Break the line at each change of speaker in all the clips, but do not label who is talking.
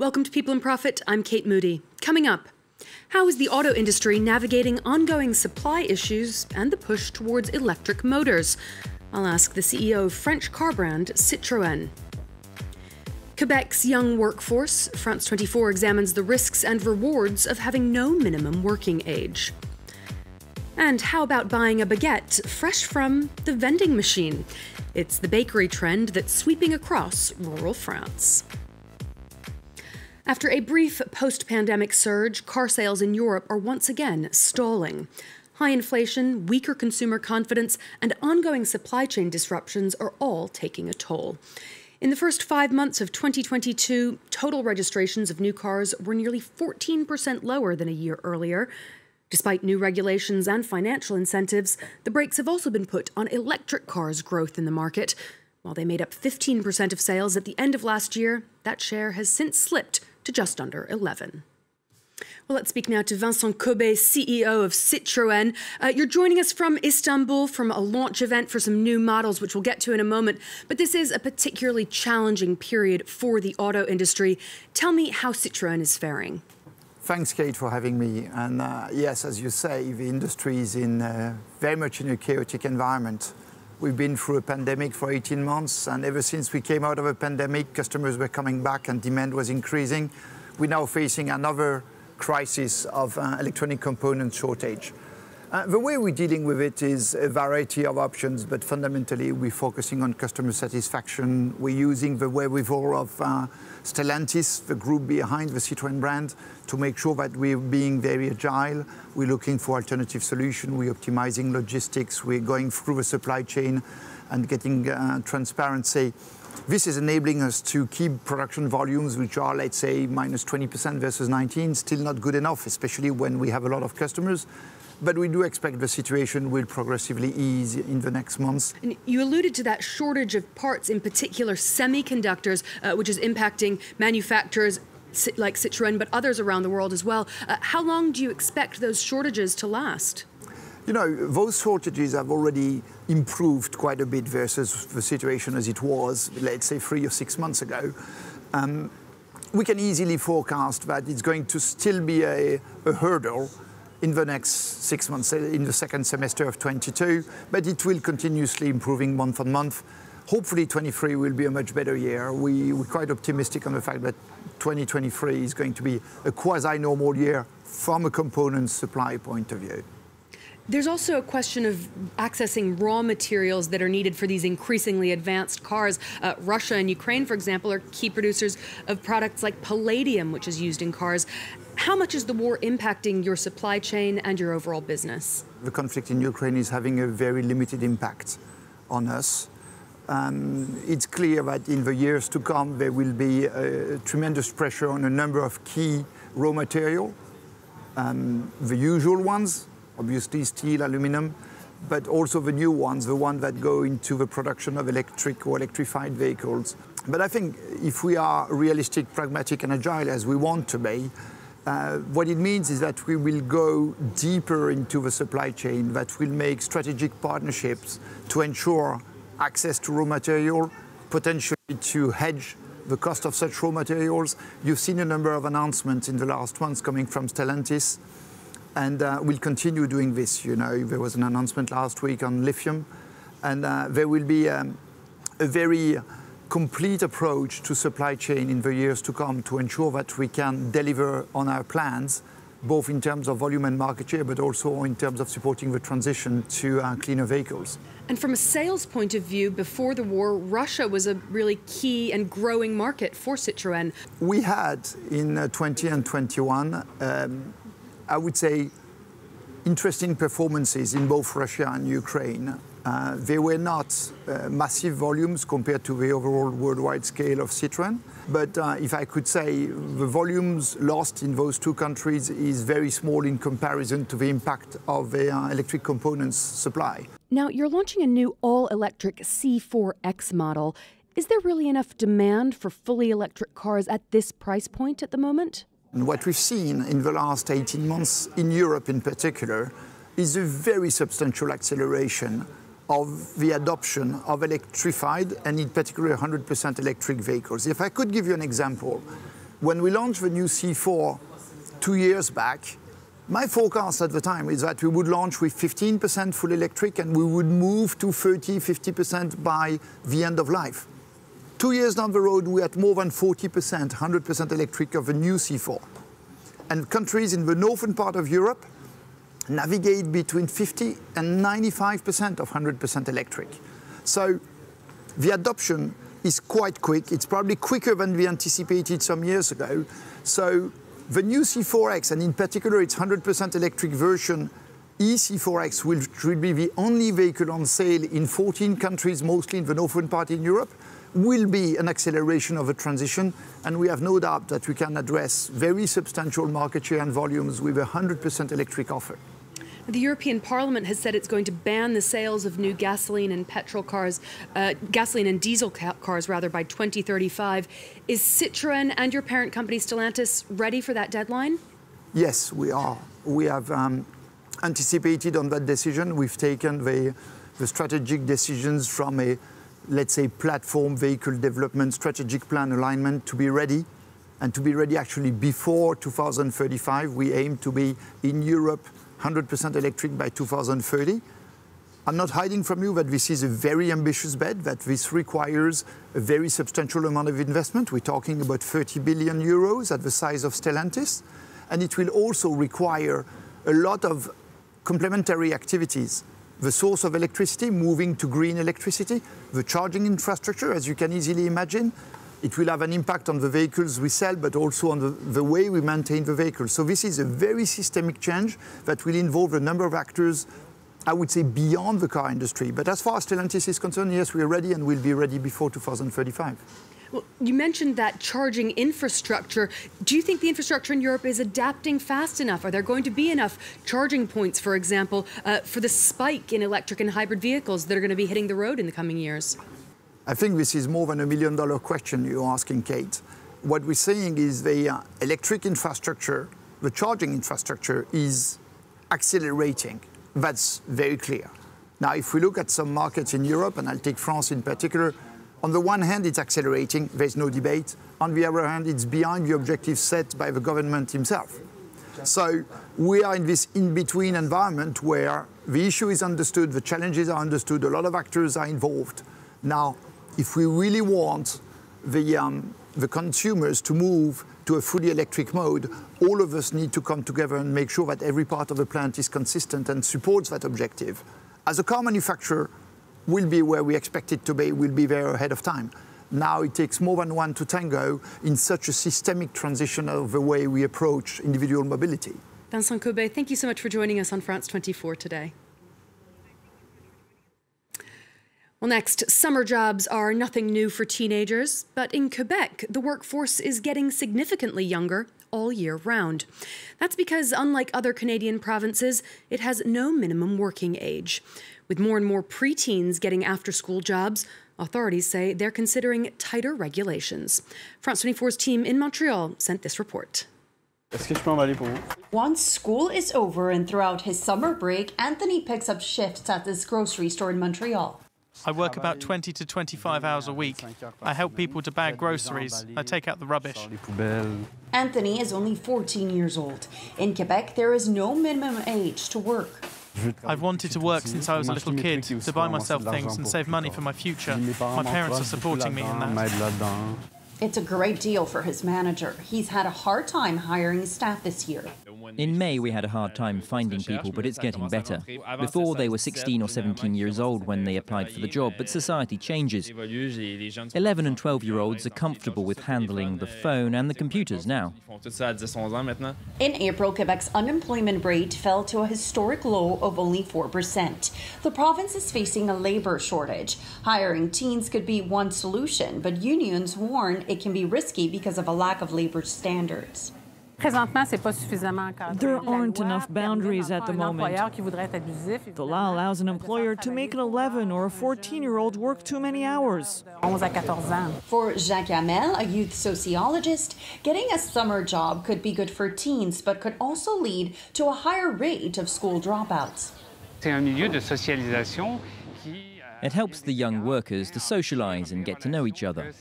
Welcome to People and Profit. I'm Kate Moody. Coming up, how is the auto industry navigating ongoing supply issues and the push towards electric motors? I'll ask the CEO of French car brand Citroën. Quebec's young workforce, France 24 examines the risks and rewards of having no minimum working age. And how about buying a baguette fresh from the vending machine? It's the bakery trend that's sweeping across rural France. After a brief post-pandemic surge, car sales in Europe are once again stalling. High inflation, weaker consumer confidence, and ongoing supply chain disruptions are all taking a toll. In the first 5 months of 2022, total registrations of new cars were nearly 14% lower than a year earlier. Despite new regulations and financial incentives, the brakes have also been put on electric cars' growth in the market. While they made up 15% of sales at the end of last year, that share has since slipped to just under 11. Well, let's speak now to Vincent Cobée, CEO of Citroën. You're joining us from Istanbul from a launch event for some new models, which we'll get to in a moment. But this is a particularly challenging period for the auto industry. Tell me how Citroën is faring.
Thanks, Kate, for having me. And yes, as you say, the industry is very much in a chaotic environment. We've been through a pandemic for 18 months, and ever since we came out of a pandemic, customers were coming back and demand was increasing. We're now facing another crisis of electronic component shortage. The way we're dealing with it is a variety of options, but fundamentally we're focusing on customer satisfaction. We're using the wherewithal of Stellantis, the group behind the Citroën brand, to make sure that we're being very agile. We're looking for alternative solutions. We're optimizing logistics. We're going through the supply chain and getting transparency. This is enabling us to keep production volumes, which are, let's say, minus 20% versus 19, still not good enough, especially when we have a lot of customers. But we do expect the situation will progressively ease in the next months.
And you alluded to that shortage of parts, in particular semiconductors, which is impacting manufacturers like Citroën, but others around the world as well. How long do you expect those shortages to last?
You know, those shortages have already improved quite a bit versus the situation as it was, let's say, 3 or 6 months ago. We can easily forecast that it's going to still be a hurdle in the next 6 months, in the second semester of 22, but it will continuously improving month on month. Hopefully 23 will be a much better year. We're quite optimistic on the fact that 2023 is going to be a quasi-normal year from a component supply point of view.
There's also a question of accessing raw materials that are needed for these increasingly advanced cars. Russia and Ukraine, for example, are key producers of products like palladium, which is used in cars. How much is the war impacting your supply chain and your overall business?
The conflict in Ukraine is having a very limited impact on us. It's clear that in the years to come, there will be tremendous pressure on a number of key raw materials. The usual ones, obviously steel, aluminum, but also the new ones, the ones that go into the production of electric or electrified vehicles. But I think if we are realistic, pragmatic and agile as we want to be, what it means is that we will go deeper into the supply chain, that will make strategic partnerships to ensure access to raw material, potentially to hedge the cost of such raw materials. You've seen a number of announcements in the last months coming from Stellantis, and we'll continue doing this. You know, there was an announcement last week on lithium, and there will be a very complete approach to supply chain in the years to come to ensure that we can deliver on our plans, both in terms of volume and market share, but also in terms of supporting the transition to cleaner vehicles.
And from a sales point of view, before the war, Russia was a really key and growing market for Citroën.
We had in 20 and 21, I would say, interesting performances in both Russia and Ukraine. They were not massive volumes compared to the overall worldwide scale of Citroën. But if I could say, the volumes lost in those two countries is very small in comparison to the impact of the electric components supply.
Now, you're launching a new all-electric C4X model. Is there really enough demand for fully electric cars at this price point at the moment?
And what we've seen in the last 18 months, in Europe in particular, is a very substantial acceleration of the adoption of electrified and in particular 100% electric vehicles. If I could give you an example, When we launched the new C4 2 years back, my forecast at the time is that we would launch with 15% full electric and we would move to 30–50% by the end of life. 2 years down the road, we're at more than 40%, 100% electric of the new C4. And countries in the northern part of Europe navigate between 50 and 95% of 100% electric. So the adoption is quite quick. It's probably quicker than we anticipated some years ago. So the new C4X, and in particular its 100% electric version, eC4X, will be the only vehicle on sale in 14 countries, mostly in the northern part in Europe, will be an acceleration of the transition, and we have no doubt that we can address very substantial market share and volumes with a 100% electric offer.
The European Parliament has said it's going to ban the sales of new gasoline and petrol cars, gasoline and diesel cars rather, by 2035. Is Citroën and your parent company Stellantis ready for that deadline? Yes, we are. We have anticipated on that decision. We've taken the strategic decisions from a, let's say, platform vehicle development strategic plan alignment to be ready, and to be ready actually before 2035. We aim to be in Europe 100% electric by 2030. I'm not hiding from you that this is a very ambitious bet, that this requires a very substantial amount of investment. We're talking about 30 billion euros at the size of Stellantis, and it will also require a lot of complementary activities. The source of electricity, moving to green electricity, the charging infrastructure, as you can easily imagine. It will have an impact on the vehicles we sell, but also on the way we maintain the vehicles. So this is a very systemic change that will involve a number of actors, I would say, beyond the car industry. But as far as Stellantis is concerned, yes, we are ready and we'll be ready before 2035. Well, you mentioned that charging infrastructure. Do you think the infrastructure in Europe is adapting fast enough? Are there going to be enough charging points, for example, for the spike in electric and hybrid vehicles that are going to be hitting the road in the coming years? I think this is more than $1 million question you're asking, Kate. What we're saying is the electric infrastructure, the charging infrastructure is accelerating. That's very clear. Now, if we look at some markets in Europe, and I'll take France in particular, on the one hand, it's accelerating, there's no debate. On the other hand, it's behind the objective set by the government himself. So we are in this in-between environment where the issue is understood, the challenges are understood, a lot of actors are involved. Now, if we really want the consumers to move to a fully electric mode, all of us need to come together and make sure that every part of the plant is consistent and supports that objective. As a car manufacturer, we'll be where we expect it to be, we'll be there ahead of time. Now it takes more than one to tango in such a systemic transition of the way we approach individual mobility. Vincent Cobée, thank you so much for joining us on France 24 today. Well, next, summer jobs are nothing new for teenagers, but in Quebec, the workforce is getting significantly younger all year round. That's because, unlike other Canadian provinces, it has no minimum working age. With more and more preteens getting after-school jobs, authorities say they're considering tighter regulations. France 24's team in Montreal sent this report.
Once school is over and throughout his summer break, Anthony picks up shifts at this grocery store in Montreal.
I work about 20 to 25 hours a week. I help people to bag groceries. I take out the rubbish.
Anthony is only 14 years old. In Quebec, there is no minimum age to work.
I've wanted to work since I was a little kid, to buy myself things and save money for my future. My parents are supporting me in that.
It's a great deal for his manager. He's had a hard time hiring staff this year.
In May, we had a hard time finding people, but it's getting better. Before, they were 16 or 17 years old when they applied for the job, but society changes. 11 and 12-year-olds are comfortable with handling the phone and the computers now.
In April, Quebec's unemployment rate fell to a historic low of only 4%. The province is facing a labor shortage. Hiring teens could be one solution, but unions warn it can be risky because of a lack of labor standards.
There aren't enough boundaries at the moment. The law allows an employer to make an 11 or a 14-year-old work too many hours.
For Jacques Hamel, a youth sociologist, getting a summer job could be good for teens, but could also lead to a higher rate of school dropouts.
It helps the young workers to socialise and get to know each other.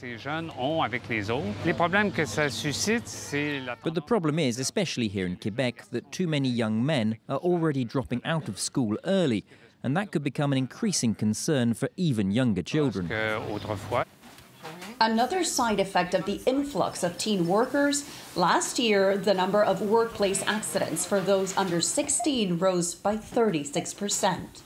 But the problem is, especially here in Quebec, that too many young men are already dropping out of school early, and that could become an increasing concern for even younger children.
Another side effect of the influx of teen workers, last year the number of workplace accidents for those under 16 rose by 36%.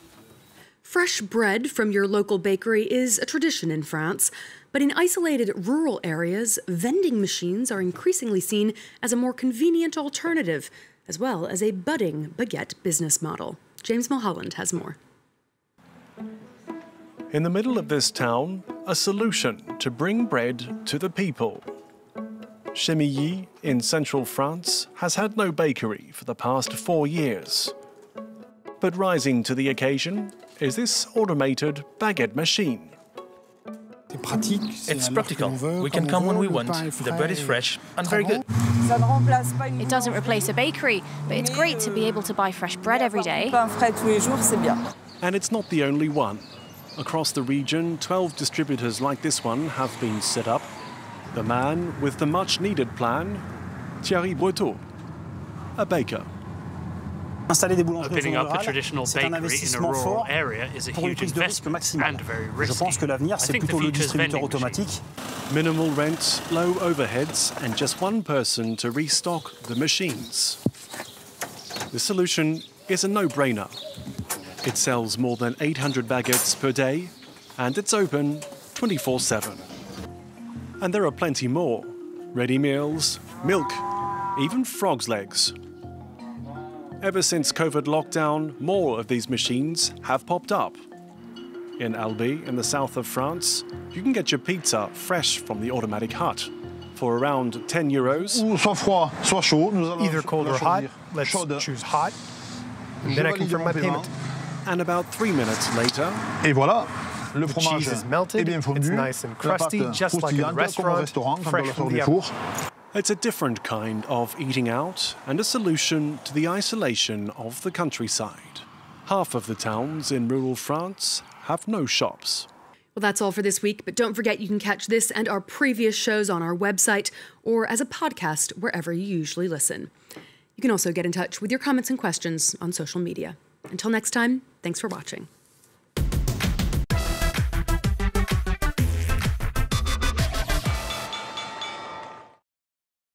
Fresh bread from your local bakery is a tradition in France, but in isolated rural areas, vending machines are increasingly seen as a more convenient alternative, as well as a budding baguette business model. James Mulholland has more.
In the middle of this town, a solution to bring bread to the people. Chemilly, in central France, has had no bakery for the past 4 years. But rising to the occasion is this automated baguette machine.
It's practical. We can come when we want. The bread is fresh and very good.
It doesn't replace a bakery, but it's great to be able to buy fresh bread every day.
And it's not the only one. Across the region, 12 distributors like this one have been set up. The man with the much-needed plan, Thierry Breteau, a baker.
Opening up a traditional bakery in a rural area is a huge investment and very risky. I think the future is vending machines.
Minimal rent, low overheads, and just one person to restock the machines. The solution is a no-brainer. It sells more than 800 baguettes per day, and it's open 24/7. And there are plenty more. Ready meals, milk, even frog's legs. Ever since COVID lockdown, more of these machines have popped up. In Albi, in the south of France, you can get your pizza fresh from the automatic hut for around 10 euros.
Either cold or hot. Let's choose hot. And then I confirm my payment.
And about 3 minutes later,
the cheese is melted, it's nice and crusty, just like in a restaurant, fresh from the oven.
It's a different kind of eating out and a solution to the isolation of the countryside. Half of the towns in rural France have no shops.
Well, that's all for this week, but don't forget you can catch this and our previous shows on our website or as a podcast wherever you usually listen. You can also get in touch with your comments and questions on social media. Until next time, thanks for watching.